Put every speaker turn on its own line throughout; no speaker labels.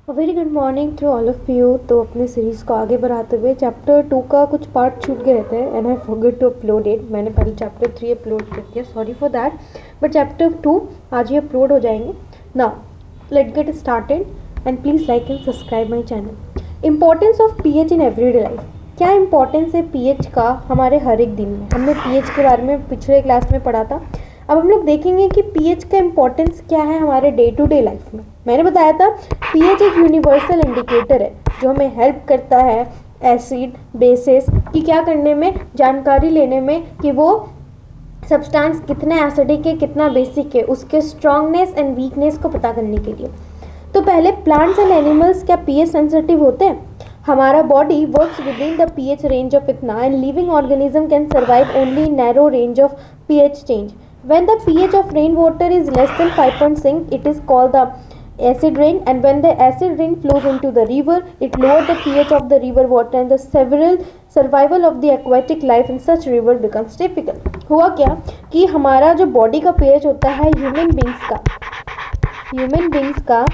Very good morning to all of you. तो अपने series को आगे बढ़ाते हुए चैप्टर 2 का कुछ पार्ट छूट गए थे and I forget to upload it. मैंने पहले चैप्टर 3 अपलोड कर दिया, sorry for that, but chapter 2 आज ही अपलोड हो जाएंगे। Now let's get started and please like and subscribe my channel. Importance of pH in everyday life. क्या importance है पीएच का हमारे हर एक दिन में? हमने पीएच के बारे में पिछले क्लास में पढ़ा था। अब हम लोग देखेंगे कि पीएच का इंपॉर्टेंस क्या है हमारे डे टू डे लाइफ में। मैंने बताया था पीएच एक यूनिवर्सल इंडिकेटर है जो हमें हेल्प करता है एसिड बेसिस की क्या करने में, जानकारी लेने में कि वो सब्सटेंस कितना एसिडिक है कितना बेसिक है, उसके स्ट्रांगनेस एंड वीकनेस को पता करने के लिए। तो पहले प्लांट्स एंड एनिमल्स क्या पीएच सेंसिटिव होते हैं? हमारा body works with in the pH range of इतना and living organism can survive only in narrow range of pH change. When the pH of rainwater is less than 5.6, it is called the acid rain, and when the acid rain flows into the river, it lowers the pH of the river water and the survival of the aquatic life in such river becomes difficult. हुआ क्या कि हमारा जो body का pH होता है human beings का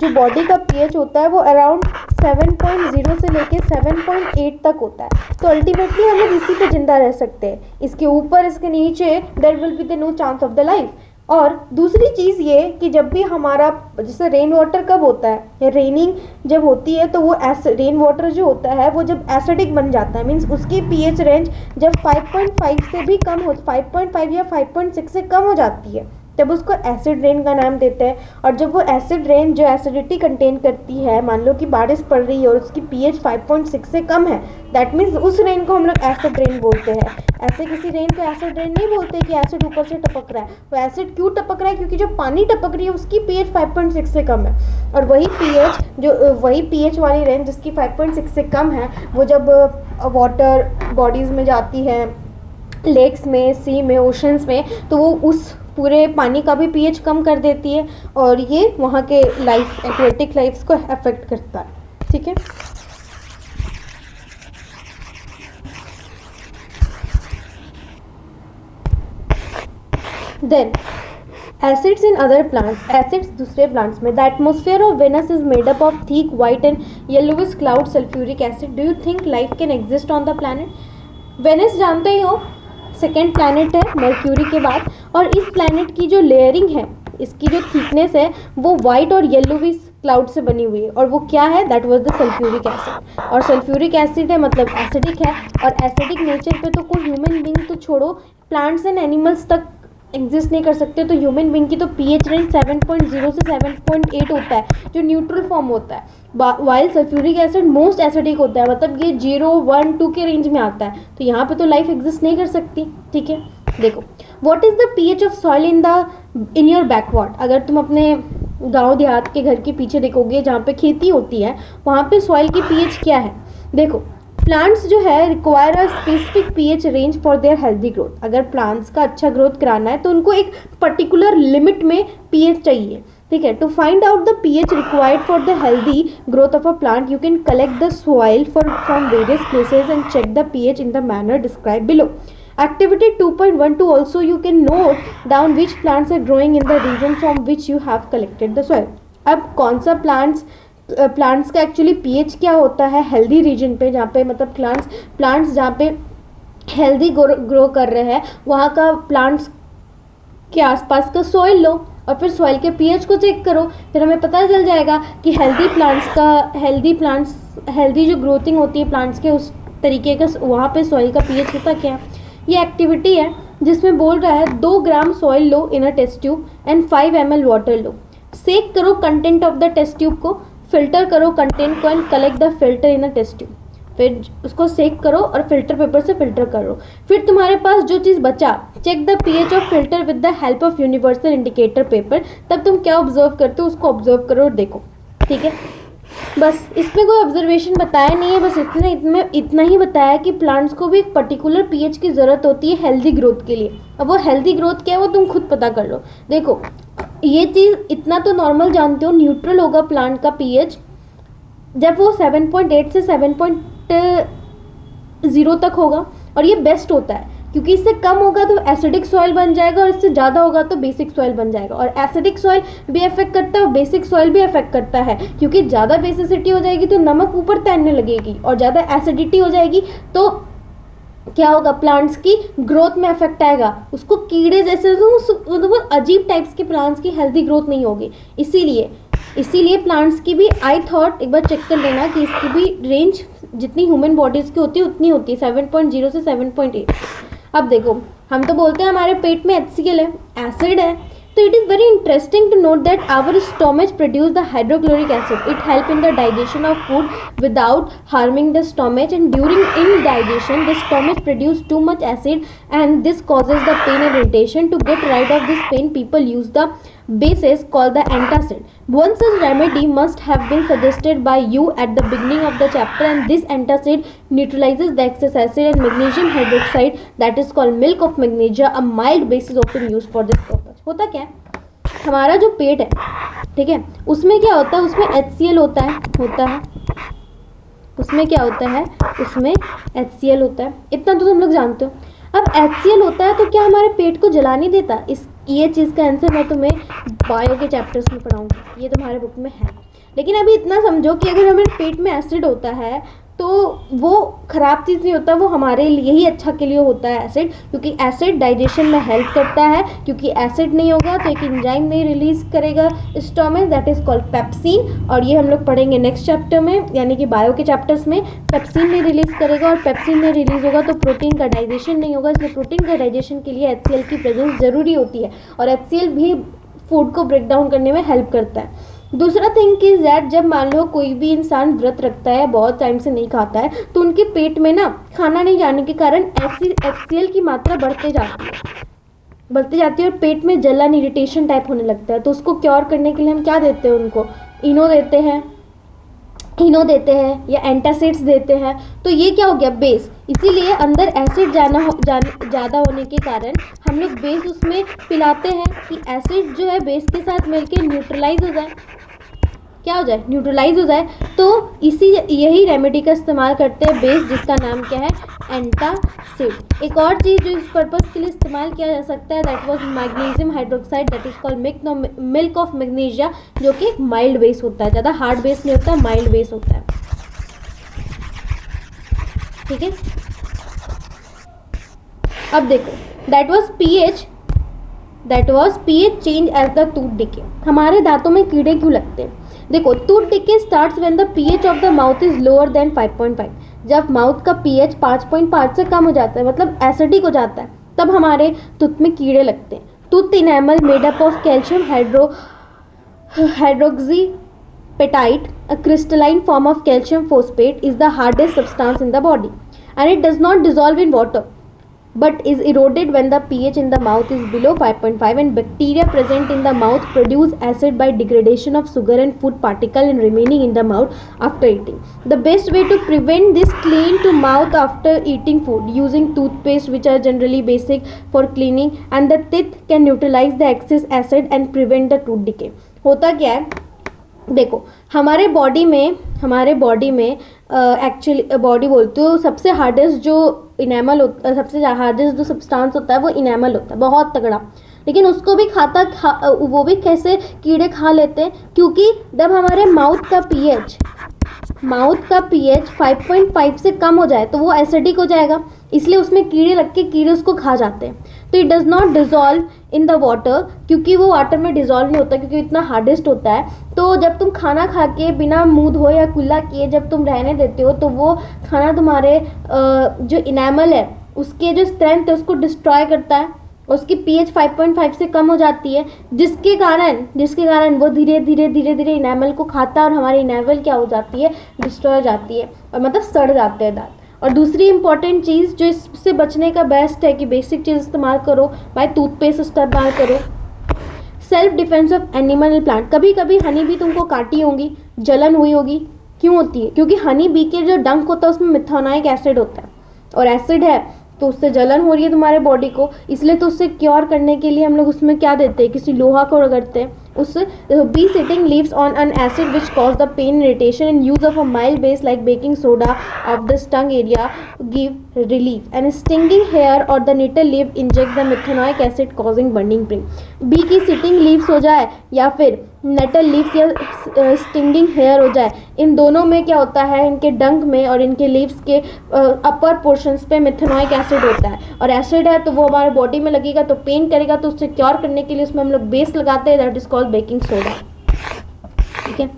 जो बॉडी का pH होता है वो अराउंड 7.0 से लेके 7.8 तक होता है। तो अल्टीमेटली हम लोग इसी पे जिंदा रह सकते हैं, इसके ऊपर इसके नीचे there will be the no chance of the life. और दूसरी चीज़ ये कि जब भी हमारा जैसे रेन वाटर कब होता है या रेनिंग जब होती है तो वो रेन वाटर जो होता है वो जब एसिडिक बन जाता है, मीन्स उसकी पीएच रेंज जब 5.5 से भी कम हो 5.5 या 5.6 से कम हो जाती है तब उसको एसिड रेन का नाम देते हैं। और जब वो एसिड रेन जो एसिडिटी कंटेन करती है, मान लो कि बारिश पड़ रही है और उसकी पीएच 5.6 से कम है, दैट मीन्स उस रेन को हम लोग एसिड रेन बोलते हैं। ऐसे किसी रेन को एसिड रेन नहीं बोलते कि एसिड ऊपर से टपक रहा है। वो एसिड क्यों टपक रहा है? क्योंकि जो पानी टपक रही है उसकी पीएच 5.6 से कम है। और वही पीएच वाली रेन जिसकी 5.6 से कम है वो जब वाटर बॉडीज़ में जाती है, लेक्स में, सी में, ओशंस में, तो वो उस पूरे पानी का भी पीएच कम कर देती है और ये वहाँ के लाइफ एक्वेटिक लाइफ्स को अफेक्ट करता है। ठीक है, then acids in other plants. Acids दूसरे प्लांट्स में। The atmosphere of Venus is made up of thick white and yellowish cloud sulphuric acid. Do you think life can exist on the planet? Venus जानते ही हो second planet है mercury के बाद, और इस प्लैनेट की जो लेयरिंग है, इसकी जो थिकनेस है वो वाइट और येलोविश क्लाउड से बनी हुई है। और वो क्या है? That was the sulphuric acid. और सल्फ्यूरिक एसिड है मतलब एसिडिक है, और एसिडिक नेचर पे तो कोई ह्यूमन बीइंग तो छोड़ो, प्लांट्स एंड एनिमल्स तक एग्जिस्ट नहीं कर सकते। तो ह्यूमन बीइंग की तो पीएच रेंज 7.0 से 7.8 होता है जो न्यूट्रल फॉर्म होता है, while sulphuric acid most acidic होता है, मतलब ये 0, 1, 2 के रेंज में आता है। तो यहाँ पे तो लाइफ एग्जिस्ट नहीं कर सकती। ठीक है, देखो what is the pH of soil in your backward. अगर तुम अपने गांव देहात के घर के पीछे देखोगे जहाँ पे खेती होती है, वहाँ पे सॉइल की पीएच क्या है? देखो प्लांट्स जो है require a specific pH range for their healthy growth. अगर प्लांट्स का अच्छा ग्रोथ कराना है तो उनको एक पर्टिकुलर लिमिट में पीएच चाहिए। ठीक है, to find out the pH required for the healthy growth of a plant you can collect the soil from various places and check the pH in the manner describe below. Activity 2.12 also you can note down which plants are growing in the region from which you have collected the soil. अब कौन सा plants का actually pH क्या होता है healthy reason पे, जहाँ पे मतलब प्लांट्स जहाँ पे हेल्दी ग्रो कर रहे हैं वहाँ का प्लांट्स के आसपास का सॉइल लो और फिर सॉइल के पीएच को चेक करो, फिर हमें पता चल जाएगा कि हेल्दी जो ग्रोथिंग होती है प्लांट्स के उस तरीके का वहाँ पे सॉइल का पीएच होता क्या। ये एक्टिविटी है जिसमें बोल रहा है 2 ग्राम सॉइल लो in a test tube and 5 ml water लो। सेक करो content of the test tube को, फिल्टर करो कंटेंट को and collect the filter in a test tube. फिर उसको सेक करो और फिल्टर पेपर से फिल्टर करो। फिर तुम्हारे पास जो चीज़ बचा, check the pH of filter with the help of universal indicator paper. तब तुम क्या ऑब्जर्व करते हो उसको ऑब्जर्व करो और देखो। ठीक है, बस इसमें कोई ऑब्जर्वेशन बताया नहीं है, बस इतना ही बताया कि प्लांट्स को भी एक पर्टिकुलर पीएच की ज़रूरत होती है हेल्दी ग्रोथ के लिए। अब वो हेल्दी ग्रोथ क्या है वो तुम खुद पता कर लो। देखो ये चीज़ इतना तो नॉर्मल जानते हो, न्यूट्रल होगा प्लांट का पीएच जब वो 7.8 से 7.0 तक होगा और ये बेस्ट होता है। क्योंकि इससे कम होगा तो एसिडिक सॉइल बन जाएगा और इससे ज़्यादा होगा तो बेसिक सॉइल बन जाएगा। और एसिडिक सॉइल भी अफेक्ट करता है और बेसिक सॉइल भी अफेक्ट करता है, क्योंकि ज़्यादा बेसिसिटी हो जाएगी तो नमक ऊपर तैरने लगेगी और ज़्यादा एसिडिटी हो जाएगी तो क्या होगा, प्लांट्स की ग्रोथ में इफेक्ट आएगा, उसको कीड़े जैसे तो वो अजीब टाइप्स के प्लांट्स की हेल्दी ग्रोथ नहीं होगी। इसीलिए प्लांट्स की भी आई थॉट एक बार चेक कर लेना कि इसकी भी रेंज जितनी ह्यूमन बॉडीज़ की होती है उतनी होती है, 7.0 से 7.8। अब देखो, हम तो बोलते हैं हमारे पेट में HCl है, एसिड है, तो it is very interesting to note that our stomach produce the hydrochloric acid. It help in the digestion of food without harming the stomach, and during indigestion the stomach produce too much acid and this causes the pain and irritation. To get rid of this pain, people use the bases called the antacid. One such remedy must have been suggested by you at the beginning of the chapter, and this antacid neutralizes the excess acid and magnesium hydroxide, that is called milk of magnesia. A mild base is often used for this purpose. होता क्या है, हमारा जो पेट है, ठीक है, उसमें क्या होता है, उसमें HCl होता है, उसमें क्या होता है, उसमें HCl होता है, इतना तो तुम लोग जानते हो। अब HCl होता है तो क्या हमारे पेट को जला नहीं देता? ये चीज़ का आंसर मैं तुम्हें बायो के चैप्टर्स में पढ़ाऊंगी, ये तुम्हारे बुक में है। लेकिन अभी इतना समझो कि अगर हमारे पेट में एसिड होता है तो वो ख़राब चीज़ नहीं होता, वो हमारे लिए ही अच्छा के लिए होता है एसिड, क्योंकि एसिड डाइजेशन में हेल्प करता है, क्योंकि एसिड नहीं होगा तो एक एंजाइम नहीं रिलीज़ करेगा stomach, that is called pepsin, और ये हम लोग पढ़ेंगे नेक्स्ट चैप्टर में, यानी कि बायो के चैप्टर्स में। पेप्सिन नहीं रिलीज़ करेगा और पेप्सिन नहीं रिलीज़ होगा तो प्रोटीन का डाइजेशन नहीं होगा, इसलिए प्रोटीन का डाइजेशन के लिए HCl की प्रेजेंस ज़रूरी होती है, और HCl भी फूड को ब्रेक डाउन करने में हेल्प करता है। दूसरा थिंग इज दैट जब मान लो कोई भी इंसान व्रत रखता है, बहुत टाइम से नहीं खाता है, तो उनके पेट में ना खाना नहीं जाने के कारण HCl की मात्रा बढ़ते जाती है और पेट में जलन, इरिटेशन टाइप होने लगता है। तो उसको क्योर करने के लिए हम क्या देते हैं, उनको इनो देते हैं या एंटासिड्स देते हैं। तो ये क्या हो गया, बेस। इसीलिए अंदर एसिड ज़्यादा होने के कारण हम लोग बेस उसमें पिलाते हैं कि एसिड जो है बेस के साथ मिलकर न्यूट्रलाइज हो जाए, क्या हो जाए, न्यूट्रलाइज हो जाए। तो यही रेमेडी का इस्तेमाल करते हैं बेस, जिसका नाम क्या है, एंटासिड। एक और चीज़ जो इस पर्पज़ के लिए इस्तेमाल किया जा सकता है, that was magnesium hydroxide, that is called milk of magnesia, जो कि एक माइल्ड बेस होता है, ज़्यादा हार्ड बेस नहीं होता, माइल्ड बेस होता है, ठीक है। अब देखो, that was pH change as the tooth decay. हमारे दांतों में कीड़े क्यों लगते हैं? देखो, tooth decay starts when the pH of the mouth is lower than 5.5। जब माउथ का pH 5.5 से कम हो जाता है, मतलब एसिडिक हो जाता है, तब हमारे टूथ में कीड़े लगते हैं। Tooth enamel made up of calcium hydroxyapatite, a crystalline form of calcium phosphate, is the hardest substance in the body, and it does not dissolve in water but is eroded when the pH in the mouth is below 5.5, and bacteria present in the mouth produce acid by degradation of sugar and food particle and remaining in the mouth after eating. The best way to prevent this, clean to mouth after eating food using toothpaste, which are generally basic for cleaning, and the teeth can neutralize the excess acid and prevent the tooth decay. होता क्या है, देखो, हमारे body में actually body बोलते हो, सबसे hardest जो इनेमल होता है, सबसे हार्डेस्ट जो सब्सटेंस होता है वो इनेमल होता है, बहुत तगड़ा। लेकिन उसको भी वो भी कैसे कीड़े खा लेते हैं, क्योंकि जब हमारे माउथ का pH 5.5 से कम हो जाए तो वो एसिडिक हो जाएगा, इसलिए उसमें कीड़े लग के कीड़े उसको खा जाते हैं। तो it does not dissolve in the water, क्योंकि वो वाटर में डिज़ोल्व नहीं होता, क्योंकि इतना हार्डेस्ट होता है। तो जब तुम खाना खा के बिना मुंह धोए या कुल्ला किए जब तुम रहने देते हो, तो वो खाना तुम्हारे जो इनेमल है उसके जो स्ट्रेंथ है उसको डिस्ट्रॉय करता है, उसकी pH 5.5 से कम हो जाती है, जिसके कारण वो धीरे धीरे इनेमल को खाता है और हमारी इनेमल क्या हो जाती है, डिस्ट्रॉय हो जाती है, और मतलब सड़ जाते हैं दांत। और दूसरी इंपॉर्टेंट चीज़ जो इससे बचने का बेस्ट है कि बेसिक चीज़ इस्तेमाल करो, भाई टूथपेस्ट इस्तेमाल करो। Self defence of animal plant, कभी कभी हनी भी तुमको काटी होगी, जलन हुई होगी, क्यों होती है, क्योंकि हनी बी के जो डंक होता है उसमें मिथानाइक एसिड होता है, और एसिड है तो उससे जलन हो रही है तुम्हारे बॉडी को, इसलिए तो उससे क्योर करने के लिए हम लोग उसमें क्या देते हैं, किसी लोहा को रगड़ते हैं, उस bee stinging leaves on an acid which cause the pain irritation and use of a mild base like baking soda of the stung area give relief and stinging hair और the nettle leave inject the methanoic acid causing burning pain. Bee की stinging leaves हो जाए या फिर nettle leaves या stinging hair हो जाए, इन दोनों में क्या होता है, इनके डंक में और इनके लीव्स के अपर पोर्शंस पे मिथेनॉइक एसिड होता है, और एसिड है तो वो हमारे बॉडी में लगेगा तो पेन करेगा, तो उससे क्योर करने के लिए उसमें हम लोग बेस लगाते हैं, that is called baking soda. ठीक है,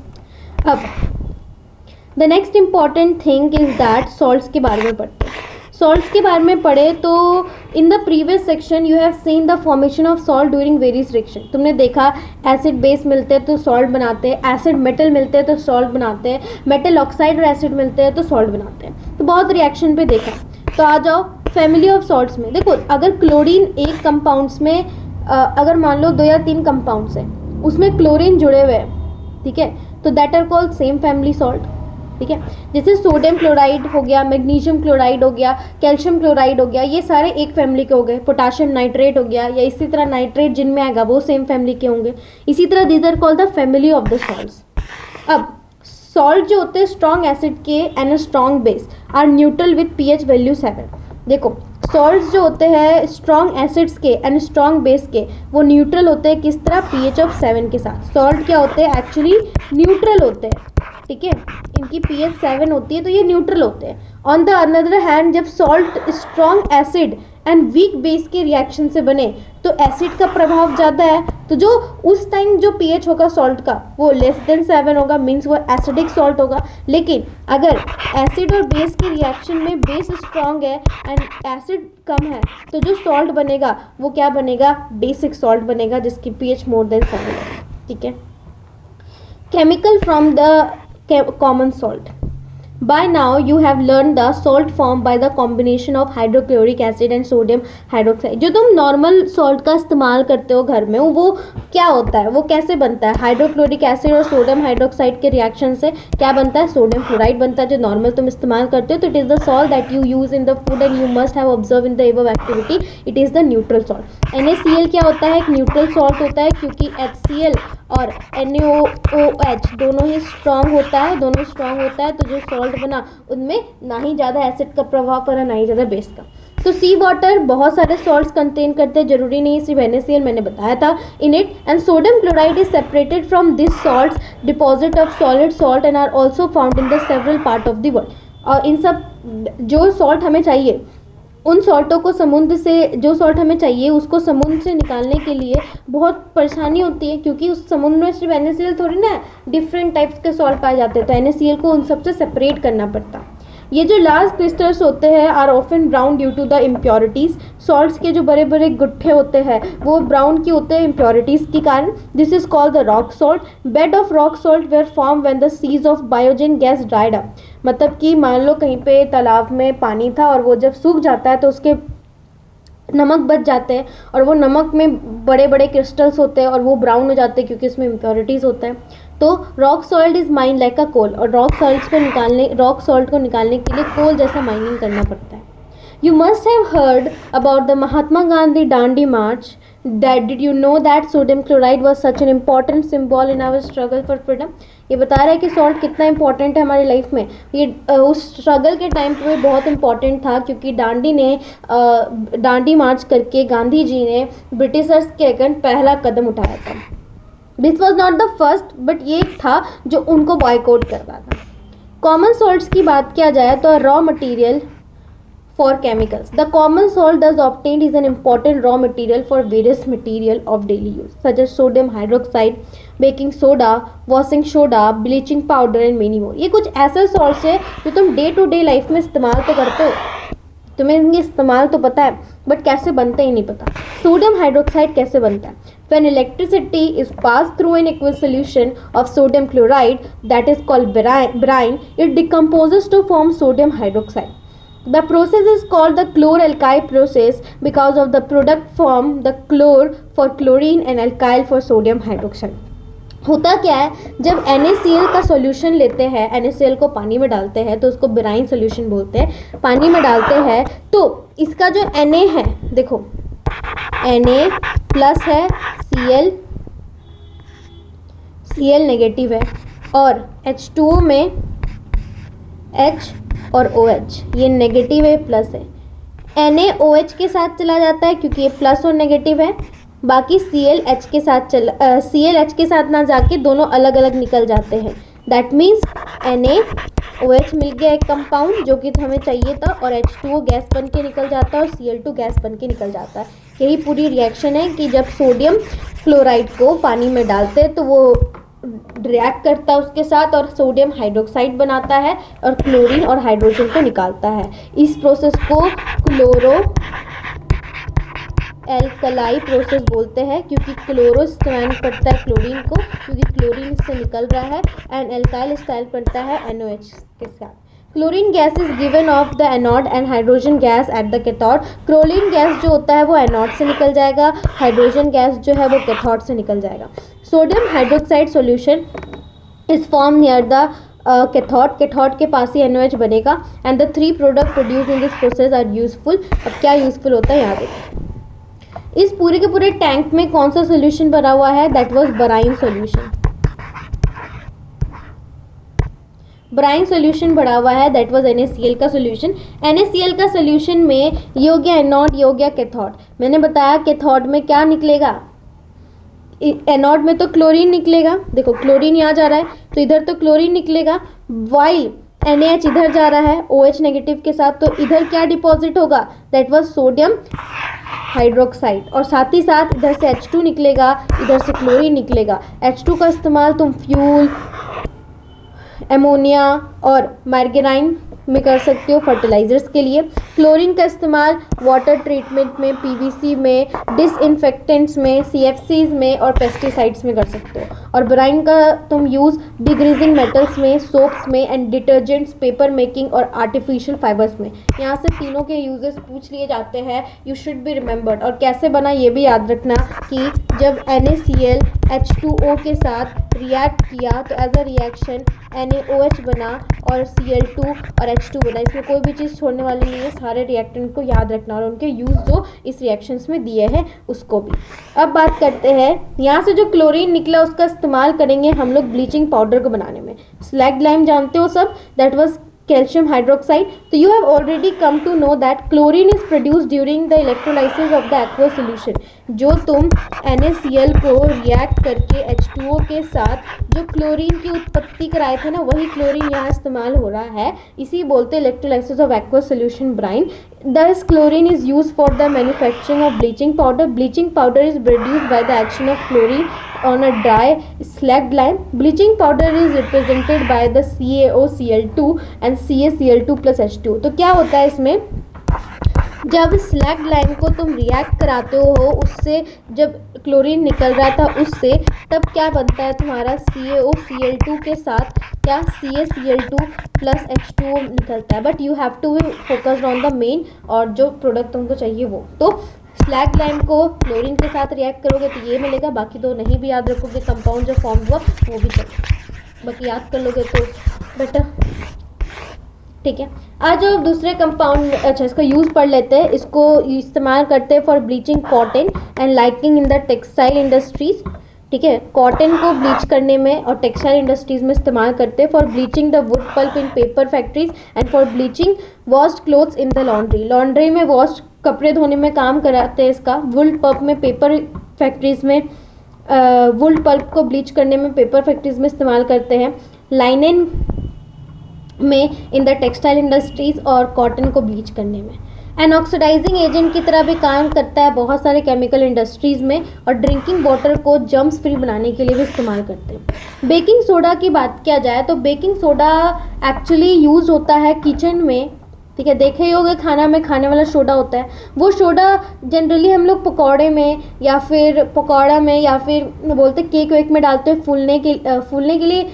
अब the next important thing is that salts के बारे में पढ़ते हैं। सॉल्ट्स के बारे में पढ़े तो in the previous section you have seen the formation of salt during various reaction. तुमने देखा एसिड बेस मिलते हैं तो सॉल्ट बनाते हैं, एसिड मेटल मिलते हैं तो सॉल्ट बनाते हैं, मेटल ऑक्साइड और एसिड मिलते हैं तो सॉल्ट बनाते हैं, तो बहुत रिएक्शन पे देखा। तो आ जाओ फैमिली ऑफ सॉल्ट्स में। देखो, अगर क्लोरीन एक कंपाउंड्स में अगर मान लो 2 या 3 कंपाउंड्स हैं उसमें क्लोरीन जुड़े हुए हैं, ठीक है, तो that are called same family salt. ठीक है, जैसे सोडियम क्लोराइड हो गया, मैग्नीशियम क्लोराइड हो गया, कैल्शियम क्लोराइड हो गया, ये सारे एक फैमिली के हो गए। पोटाशियम नाइट्रेट हो गया, या इसी तरह नाइट्रेट जिनमें आएगा वो सेम फैमिली के होंगे। इसी तरह these are called the family of the salts. अब सॉल्ट जो होते हैं स्ट्रॉन्ग एसिड के and strong base are neutral with pH value 7। देखो, सॉल्ट्स जो होते हैं स्ट्रॉन्ग एसिड्स के एंड स्ट्रॉन्ग बेस के, वो न्यूट्रल होते हैं किस तरह, pH ऑफ 7 के साथ। सॉल्ट क्या होते हैं, एक्चुअली न्यूट्रल होते हैं। ठीक है, इनकी pH 7 होती है तो ये न्यूट्रल होते हैं। ऑन द अनदर हैंड जब salt strong acid and weak base के रिएक्शन से बने तो एसिड का प्रभाव ज़्यादा है, तो जो उस टाइम जो pH होगा सॉल्ट का वो लेस देन 7 होगा, मीन्स वो एसिडिक सॉल्ट होगा। लेकिन अगर एसिड और बेस के रिएक्शन में बेस स्ट्रॉन्ग है एंड एसिड कम है तो जो सॉल्ट बनेगा वो क्या बनेगा, बेसिक सॉल्ट बनेगा जिसकी pH मोर देन 7 है। ठीक है, chemical from the common salt. By now you have learned the salt formed by the combination of hydrochloric acid and sodium hydroxide. जो तुम नॉर्मल सॉल्ट का इस्तेमाल करते हो घर में वो क्या होता है, वो कैसे बनता है, हाइड्रोक्लोरिक एसिड और सोडियम हाइड्रोक्साइड के रिएक्शन से क्या बनता है, सोडियम क्लोराइड बनता है जो नॉर्मल तुम इस्तेमाल करते हो। तो it is the salt that you use in the food and you must have observe in the above activity, it is the neutral salt. NaCl क्या होता है, एक न्यूट्रल सॉल्ट होता है क्योंकि HCl और NaOH दोनों ही स्ट्रॉन्ग होता है, दोनों स्ट्रॉन्ग होता है, तो जो सॉल्ट बना उनमें ना ही ज़्यादा एसिड का प्रभाव पड़ा ना ही ज़्यादा बेस का। तो सी वाटर बहुत सारे सॉल्ट्स कंटेन करते हैं, जरूरी नहीं सिर्फ NaCl, मैंने बताया था in it. And sodium chloride is separated from this salts deposit of solid salt and are also found in the several part of the world. और इन सब जो सॉल्ट हमें चाहिए उन सॉल्टों को समुद्र से, जो सॉल्ट हमें चाहिए उसको समुद्र से निकालने के लिए बहुत परेशानी होती है, क्योंकि उस समुद्र में सिर्फ NaCl थोड़ी ना, डिफरेंट टाइप्स के सॉल्ट पाए जाते हैं, तो NaCl को उन सबसे सेपरेट करना पड़ता है। ये जो लार्ज क्रिस्टल्स होते हैं are often brown due to the impurities. Salts के जो बड़े बड़े गुट्ठे होते हैं वो ब्राउन क्यों होते हैं, इम्प्योरिटीज़ के कारण। This is called the rock salt. Bed of rock salt were form when the seas of bygone ages dried up. मतलब कि मान लो कहीं पे तालाब में पानी था और वो जब सूख जाता है तो उसके नमक बच जाते हैं और वो नमक में बड़े बड़े क्रिस्टल्स होते हैं और वो ब्राउन हो जाते हैं क्योंकि उसमें इम्प्योरिटीज़ होता है। तो rock salt is mine like a coal, और रॉक सॉल्ट को निकालने के लिए कोल जैसा माइनिंग करना पड़ता है। You must have heard about the Mahatma Gandhi Dandi March. Did you know that sodium chloride was such an important symbol in our struggle for freedom? ये बता रहा है कि सॉल्ट कितना इंपॉर्टेंट है हमारी लाइफ में। ये उस स्ट्रगल के टाइम पे बहुत इंपॉर्टेंट था क्योंकि दांडी मार्च करके गांधी जी ने ब्रिटिशर्स के अगेंस्ट पहला कदम उठाया था। This was not the first, but ये था जो उनको बॉयकॉट कर रहा था। कॉमन सॉल्ट्स की बात किया जाए तो raw material for chemicals. The common salt thus obtained is an important raw material for various material of daily use such as sodium hydroxide, baking soda, washing soda, bleaching powder and many more. ये कुछ ऐसे salts है जो तुम day to day life में इस्तेमाल तो करते हो, तुम्हें इनके इस्तेमाल तो पता है बट कैसे बनते ही नहीं पता। सोडियम हाइड्रोक्साइड कैसे बनता है? When electricity is passed through an aqueous solution of sodium chloride that is called brine, it decomposes to form sodium hydroxide. The process is called the chlor-alkyl process because of the product form the chlor for chlorine and alkyl for sodium hydroxide. होता क्या है, जब NaCl का solution लेते हैं, NaCl को पानी में डालते हैं तो उसको ब्राइन सॉल्यूशन बोलते हैं, पानी में डालते हैं तो इसका जो Na है, देखो Na प्लस है Cl Cl नेगेटिव है और H2O में H और OH ये नेगेटिव है प्लस है। NaOH के साथ चला जाता है क्योंकि ये प्लस और नेगेटिव है। बाकी ClH के साथ ना जाके दोनों अलग अलग निकल जाते हैं। दैट मीन्स NaOH मिल गया एक कंपाउंड जो कि हमें चाहिए था और H2O गैस बन के निकल जाता है और Cl2 गैस बन के निकल जाता है। यही पूरी रिएक्शन है कि जब सोडियम क्लोराइड को पानी में डालते हैं तो वो रिएक्ट करता है उसके साथ और सोडियम हाइड्रोक्साइड बनाता है और क्लोरीन और हाइड्रोजन को निकालता है। इस प्रोसेस को क्लोरो एल्कलाई प्रोसेस बोलते हैं क्योंकि क्लोरो इस्तेमाल करता है क्लोरीन को क्योंकि क्लोरीन इससे निकल रहा है एंड एल्काइल इस्तेमाल करता है NOH के साथ। Chlorine gas is given of the anode and hydrogen gas at the cathode. Chlorine gas जो होता है वो एनोड से निकल जाएगा, हाइड्रोजन गैस जो है वो कैथोड से निकल जाएगा। Sodium hydroxide solution is form near the cathode के पास ही NOH बनेगा and the 3 product produce in this process are useful. अब क्या यूजफुल होता है यहाँ देखिए। इस पूरे के पूरे टैंक में कौन सा सोल्यूशन भरा हुआ है? That was brine solution. Brine solution भरा हुआ है, दैट वाज NaCl का सोल्यूशन। NaCl का सोल्यूशन में ये हो गया एनोड, ये हो गया कैथोड। मैंने बताया कैथोड में क्या निकलेगा, एनोड में तो क्लोरीन निकलेगा। देखो क्लोरीन यहाँ जा रहा है तो इधर तो क्लोरीन निकलेगा, वाइल NaH इधर जा रहा है OH नेगेटिव के साथ, तो इधर क्या डिपॉजिट होगा? That was sodium hydroxide. और साथ ही साथ इधर से H2 निकलेगा, इधर से क्लोरीन निकलेगा। H2 का इस्तेमाल तुम फ्यूल, एमोनिया और मार्गेराइन में कर सकते हो फर्टिलाइजर्स के लिए। क्लोरीन का इस्तेमाल वाटर ट्रीटमेंट में, PVC में, डिसइंफेक्टेंट्स में, CFCs में और पेस्टिसाइड्स में कर सकते हो। और ब्राइन का तुम यूज़ डिग्रीजिंग मेटल्स में, सोप्स में एंड डिटर्जेंट्स, पेपर मेकिंग और आर्टिफिशियल फाइबर्स में। यहाँ से तीनों के यूजेस पूछ लिए जाते हैं, यू शुड बी रिमेंबर्ड। और कैसे बना ये भी याद रखना कि जब NaCl H2O के साथ रिएक्ट किया तो एज अ रिएक्शन NaOH बना और Cl2 और H2 बना। इसमें कोई भी चीज़ छोड़ने वाली नहीं है, सारे रिएक्टेंट को याद रखना और उनके यूज़ जो इस रिएक्शंस में दिए हैं उसको भी। अब बात करते हैं, यहाँ से जो क्लोरीन निकला उसका इस्तेमाल करेंगे हम लोग ब्लीचिंग पाउडर को बनाने में। स्लैग लाइम जानते हो सब, दैट वाज कैल्शियम हाइड्रोक्साइड। तो you have already come to know that chlorine is produced during the electrolysis of the aqua solution. जो तुम NaCl को रिएक्ट करके H2O के साथ जो क्लोरीन की उत्पत्ति कराए थे ना, वही क्लोरीन यहाँ इस्तेमाल हो रहा है। इसी बोलते हैं electrolysis of aqua solution brine. Thus chlorine is used for the manufacturing of bleaching powder. Bleaching powder is produced by the action of chlorine on a dry slagged lime. Bleaching powder is represented by the CaOCl2 and CaCl2 plus H2। तो क्या होता है इसमें, जब slag lime को तुम react कराते हो उससे, जब क्लोरीन निकल रहा था उससे, तब क्या बनता है तुम्हारा CaOCl2 के साथ क्या CaCl2 प्लस H2O निकलता है। But you have to be focused on the main और जो प्रोडक्ट तुमको चाहिए वो। तो स्लैग लाइम को क्लोरीन के साथ रिएक्ट करोगे तो ये मिलेगा, बाकी दो नहीं भी याद रखोगे कंपाउंड जो फॉर्म हुआ वो भी चलेगा, बाकी याद कर लोगे तो बेटर। ठीक है, आज जो दूसरे कंपाउंड, अच्छा इसका यूज़ पढ़ लेते हैं। इसको इस्तेमाल करते हैं for bleaching cotton and liking in the textile industries. ठीक है, कॉटन को ब्लीच करने में और टेक्सटाइल इंडस्ट्रीज में इस्तेमाल करते हैं। For bleaching the wood pulp in paper factories and for bleaching washed clothes in the laundry. Laundry में वॉश कपड़े धोने में काम कराते हैं इसका। वुड पल्प में, पेपर फैक्ट्रीज में, वुड पल्प को ब्लीच करने में पेपर फैक्ट्रीज में इस्तेमाल करते हैं। लाइनेन में इन द टेक्सटाइल इंडस्ट्रीज और कॉटन को ब्लीच करने में। एन ऑक्सीडाइजिंग एजेंट की तरह भी काम करता है बहुत सारे केमिकल इंडस्ट्रीज़ में और ड्रिंकिंग वाटर को जर्म्स फ्री बनाने के लिए भी इस्तेमाल करते हैं। बेकिंग सोडा की बात किया जाए तो बेकिंग सोडा एक्चुअली यूज़ होता है किचन में। ठीक है, देखे ही होंगे खाना में खाने वाला सोडा होता है, वो सोडा जनरली हम लोग पकौड़े में या फिर पकौड़ा में या फिर बोलते केक वेक में डालते हैं फूलने के लिए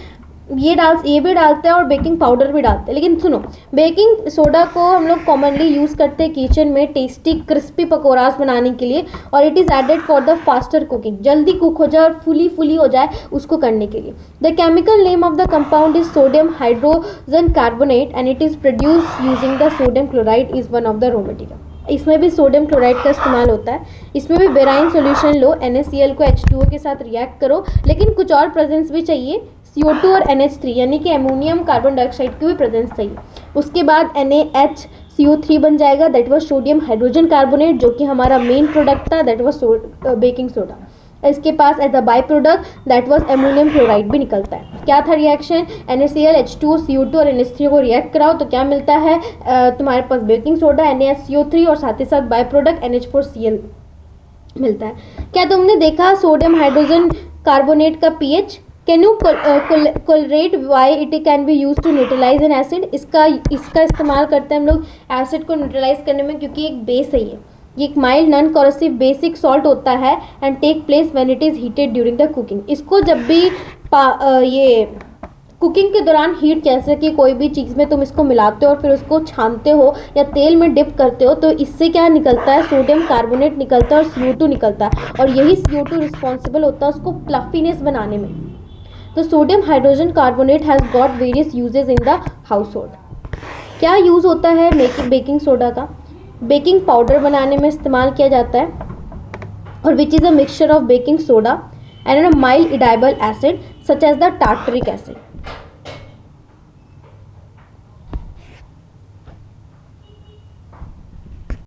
ये भी डालते हैं और बेकिंग पाउडर भी डालते हैं। लेकिन सुनो, बेकिंग सोडा को हम लोग कॉमनली यूज़ करते हैं किचन में टेस्टी क्रिस्पी पकौड़ास बनाने के लिए और it is added for the faster cooking, जल्दी कुक हो जाए और फुली हो जाए उसको करने के लिए। The chemical name of the compound is sodium hydrogen carbonate and it is produce using the sodium chloride is one of the raw material. इसमें भी सोडियम क्लोराइड का इस्तेमाल होता है। इसमें भी बेराइन सॉल्यूशन लो, NaCl को H2O के साथ रिएक्ट करो, लेकिन कुछ और प्रेजेंस भी चाहिए, CO2 और NH3 यानी कि अमोनियम कार्बन डाइऑक्साइड की भी प्रेजेंस चाहिए। उसके बाद NaHCO3 बन जाएगा, that was sodium hydrogen carbonate, जो कि हमारा मेन प्रोडक्ट था, दैट वाज बेकिंग सोडा। इसके पास as a by product that was ammonium chloride भी निकलता है। क्या था रिएक्शन? NaCl H2O CO2 और NH3 को रिएक्ट कराओ तो क्या मिलता है? तुम्हारे पास बेकिंग सोडा, NaCO3 और साथ ही साथ बाई प्रोडक्ट NH4Cl मिलता है। क्या तुमने देखा सोडियम हाइड्रोजन कार्बोनेट का pH? Can you correlate why it can be use to neutralize an acid? इसका इस्तेमाल करते हैं हम लोग एसिड को न्यूट्रलाइज करने में, क्योंकि एक बेस है ये एक mild non corrosive basic salt होता है and take place when it is heated during the cooking. इसको जब भी ये कुकिंग के दौरान हीट, जैसे कि कोई भी चीज़ में तुम इसको मिलाते हो और फिर उसको छानते हो या तेल में डिप करते हो, तो इससे क्या निकलता है? सोडियम कार्बोनेट निकलता है और CO2 निकलता है, और यही CO2 रिस्पॉन्सिबल होता है उसको फ्लफीनेस बनाने में। तो sodium hydrogen carbonate has got various uses in the household. क्या यूज़ होता है बेकिंग सोडा का? बेकिंग पाउडर बनाने में इस्तेमाल किया जाता है, और which is a mixture of baking soda and a mild edible acid such as the tartaric acid.